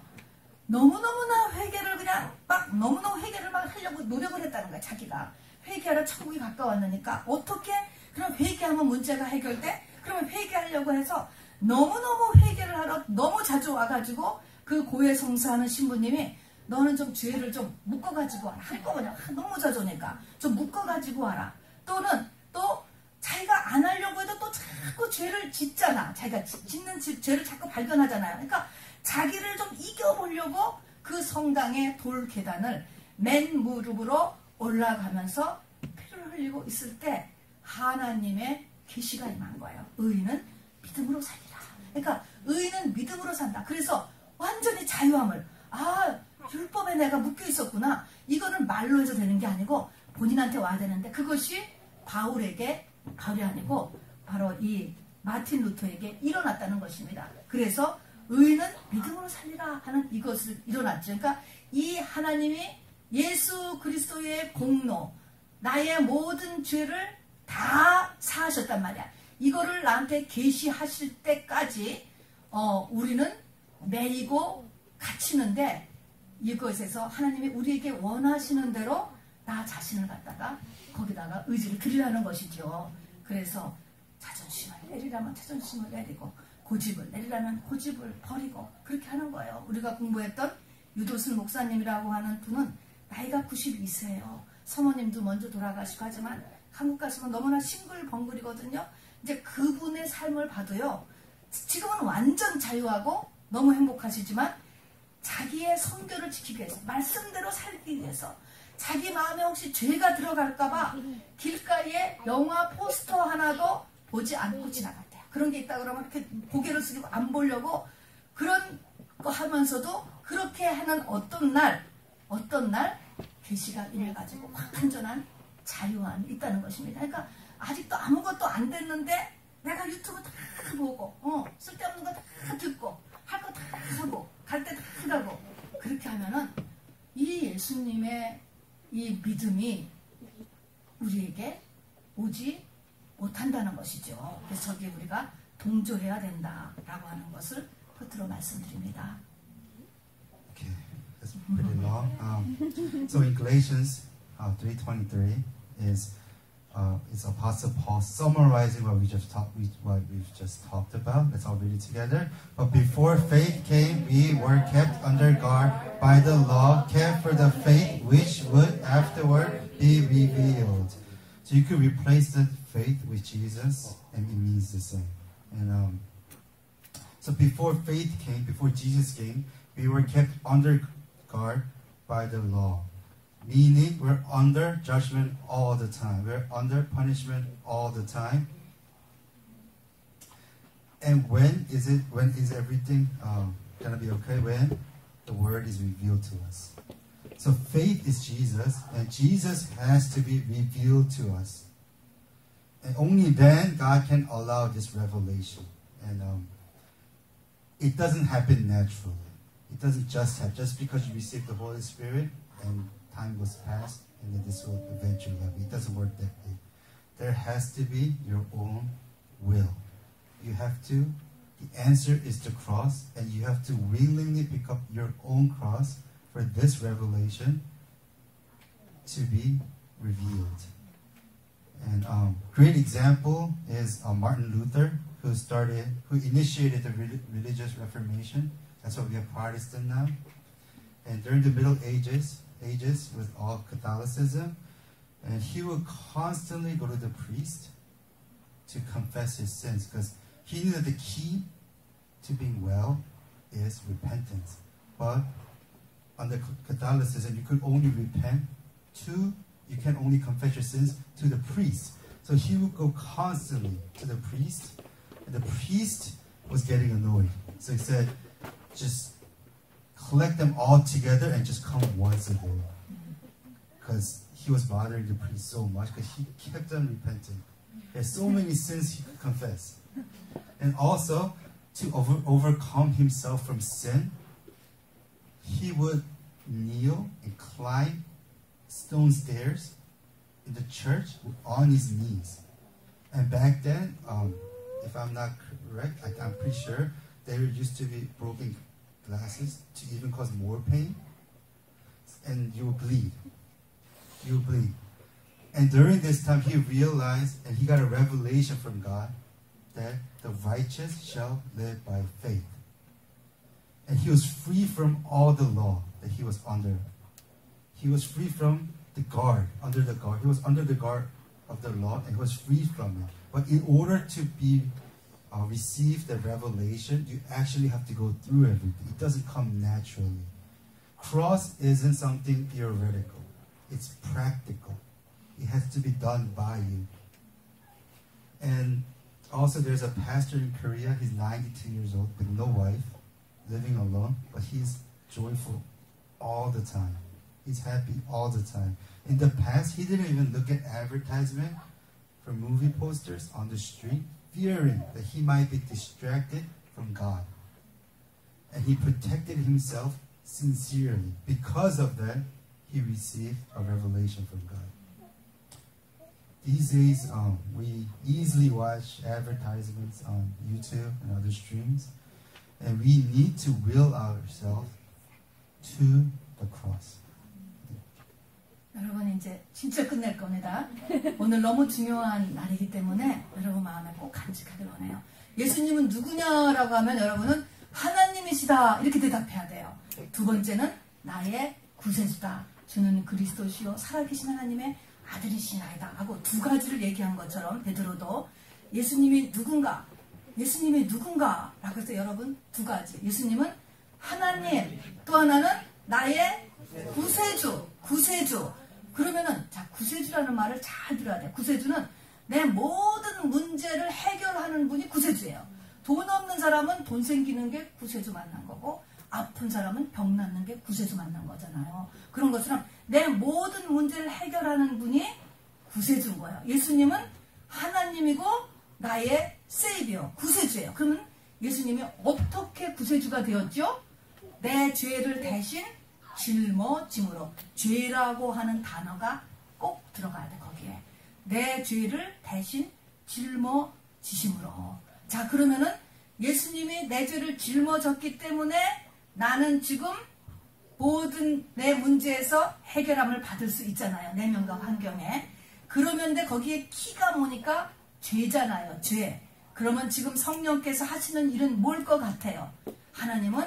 너무너무나 회개를 그냥 막 너무너무 회개를 막 하려고 노력을 했다는 거야. 자기가 회개하러 천국이 가까웠으니까 어떻게 그럼 회개하면 문제가 해결돼? 그러면 회개하려고 해서 너무너무 회개를 하러 너무 자주 와가지고 그 고해성사하는 신부님이 너는 좀 죄를 좀 묶어가지고 와라. 한꺼번에 너무 자주 오니까 좀 묶어가지고 와라. 또는 또 자기가 안 하려고 해도 또 자꾸 죄를 짓잖아. 자기가 짓는 죄를 자꾸 발견하잖아요. 그러니까 자기를 좀 이겨보려고 그 성당의 돌 계단을 맨 무릎으로 올라가면서 피를 흘리고 있을 때 하나님의 계시가 임한 거예요. 의인은 믿음으로 살리라. 그러니까 의인은 믿음으로 산다. 그래서 완전히 자유함을, 율법에 내가 묶여 있었구나. 이거는 말로 해서 되는 게 아니고 본인한테 와야 되는데, 그것이 바울이 아니고 바로 이 마틴 루터에게 일어났다는 것입니다. 그래서 의인은 믿음으로 살리라 하는 이것을 일어났죠. 그러니까 이 하나님이 예수 그리스도의 공로, 나의 모든 죄를 다 사하셨단 말이야. 이거를 나한테 계시하실 때까지 우리는 매이고 갇히는데, 이것에서 하나님이 우리에게 원하시는 대로 나 자신을 갖다가 거기다가 의지를 드리라는 것이죠. 그래서 자존심을 내리라면 자존심을 내리고 고집을 내리라면 고집을 버리고 그렇게 하는 거예요. 우리가 공부했던 유도순 목사님이라고 하는 분은 나이가 92세예요. 사모님도 먼저 돌아가시고 하지만 한국 가시면 너무나 싱글벙글이거든요. 이제 그분의 삶을 봐도요, 지금은 완전 자유하고 너무 행복하시지만 자기의 성교를 지키기 위해서, 말씀대로 살기 위해서, 자기 마음에 혹시 죄가 들어갈까봐 길가에 영화 포스터 하나도 보지 않고 지나갔대요. 그런 게 있다 그러면 이렇게 고개를 숙이고 안 보려고, 그런 거 하면서도 그렇게 하는 어떤 날 계시가 임해가지고 완전한 자유함이 있다는 것입니다. 그러니까 아직도 아무것도 안 됐는데 내가 유튜브 다 보고 쓸데없는 거 다 듣고 할 거 다 하고 갈 때 다 가고 그렇게 하면은 이 예수님의 이 믿음이 우리에게 오지 못한다는 것이죠. 그래서 저기 우리가 동조해야 된다라고 하는 것을 끝으로 말씀드립니다. Okay, that's pretty long. So in Galatians 3:23 is Apostle Paul summarizing what we've just talked about. Let's all read it together. But before faith came, we were kept under guard by the law, kept for the faith which would afterward be revealed. So you could replace the faith with Jesus, and it means the same. And so before faith came, before Jesus came, we were kept under guard by the law. Meaning we're under judgment all the time. We're under punishment all the time. And when is everything gonna be okay? When the word is revealed to us. So faith is Jesus, and Jesus has to be revealed to us. And only then God can allow this revelation. And it doesn't happen naturally. It doesn't just happen. Just because you receive the Holy Spirit and time goes past, and then this will eventually happen. It doesn't work that way. There has to be your own will. You have to The answer is the cross, and you have to willingly pick up your own cross for this revelation to be revealed. And great example is Martin Luther, who initiated the religious Reformation. That's why we have Protestant now. And during the Middle Ages with all Catholicism, and he would constantly go to the priest to confess his sins, because he knew that the key to being well is repentance. But under Catholicism, you could only repent you can only confess your sins to the priest. So he would go constantly to the priest, and the priest was getting annoyed. So he said, just collect them all together and just come once a day. Because he was bothering the priest so much, because he kept on repenting. There's so many sins he could confess. And also, to overcome himself from sin, he would kneel and climb stone stairs in the church on his knees. And back then, if I'm not correct, I'm pretty sure there used to be broken glasses to even cause more pain. And you will bleed. You will bleed. And during this time, he realized, and he got a revelation from God, that the righteous shall live by faith. And he was free from all the law that he was under. He was free from the guard, under the guard. He was under the guard of the law, and he was free from it. But in order to receive the revelation, you actually have to go through everything. It doesn't come naturally. Cross isn't something theoretical. It's practical. It has to be done by you. And also, there's a pastor in Korea. He's 92 years old with no wife, living alone, but he's joyful all the time. He's happy all the time. In the past, he didn't even look at advertisement for movie posters on the street, fearing that he might be distracted from God. And he protected himself sincerely. Because of that, he received a revelation from God. These days, we easily watch advertisements on YouTube and other streams, and we need to will ourselves to the cross. 여러분 이제 진짜 끝낼 겁니다. 오늘 너무 중요한 날이기 때문에 여러분 마음에 꼭 간직하길 원해요. 예수님은 누구냐라고 하면 여러분은 하나님이시다 이렇게 대답해야 돼요. 두 번째는 나의 구세주다. 주는 그리스도시요 살아계신 하나님의 아들이시나이다 하고 두 가지를 얘기한 것처럼 베드로도 예수님이 누군가 라고 해서 여러분 두 가지. 예수님은 하나님, 또 하나는 나의 구세주. 그러면은 자 구세주라는 말을 잘 들어야 돼. 구세주는 내 모든 문제를 해결하는 분이 구세주예요. 돈 없는 사람은 돈 생기는 게 구세주 만난 거고, 아픈 사람은 병 낫는 게 구세주 만난 거잖아요. 그런 것처럼 내 모든 문제를 해결하는 분이 구세주인 거예요. 예수님은 하나님이고 나의 세이비어, 구세주예요. 그러면 예수님이 어떻게 구세주가 되었죠? 내 죄를 대신 짊어짐으로. 죄라고 하는 단어가 꼭 들어가야 돼, 거기에. 내 죄를 대신 짊어지심으로. 자, 그러면은 예수님이 내 죄를 짊어졌기 때문에 나는 지금 모든 내 문제에서 해결함을 받을 수 있잖아요. 내면과 환경에. 그러면 거기에 키가 뭐니까 죄잖아요. 죄. 그러면 지금 성령께서 하시는 일은 뭘 것 같아요? 하나님은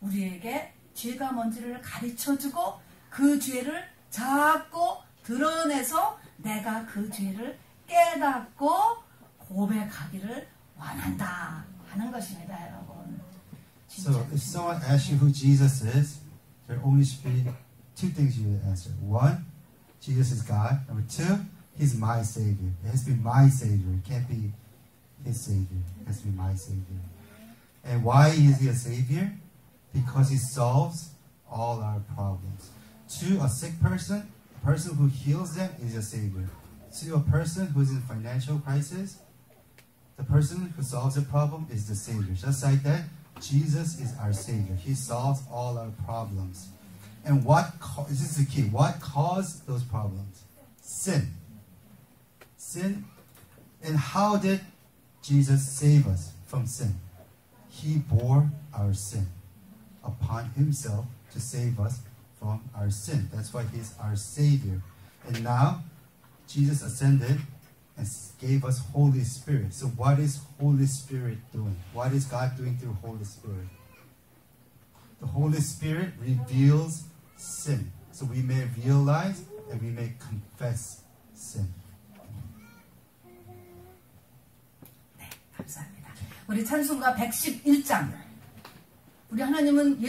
우리에게 죄가 뭔지를 가르쳐주고 그 죄를 자꾸 드러내서 내가 그 죄를 깨닫고 고백하기를 원한다 하는 것입니다, 여러분. So if someone asks you who Jesus is, there only should be two things you would answer. One, Jesus is God. Number two, He's my Savior. It has to be my Savior. It can't be His Savior. It has to be my Savior. And why is He a Savior? Because He solves all our problems. To a sick person, a person who heals them is a Savior. To a person who's in financial crisis, the person who solves the problem is the Savior. Just like that, Jesus is our Savior. He solves all our problems. And this is the key. What caused those problems? Sin. Sin. And how did Jesus save us from sin? He bore our sin upon himself to save us from our sin. That's why he's our Savior. And now, Jesus ascended and gave us Holy Spirit. So what is Holy Spirit doing? What is God doing through Holy Spirit? The Holy Spirit reveals sin. So we may realize and we may confess sin. 네, 감사합니다. 우리 찬송가 111장. 우리 하나님은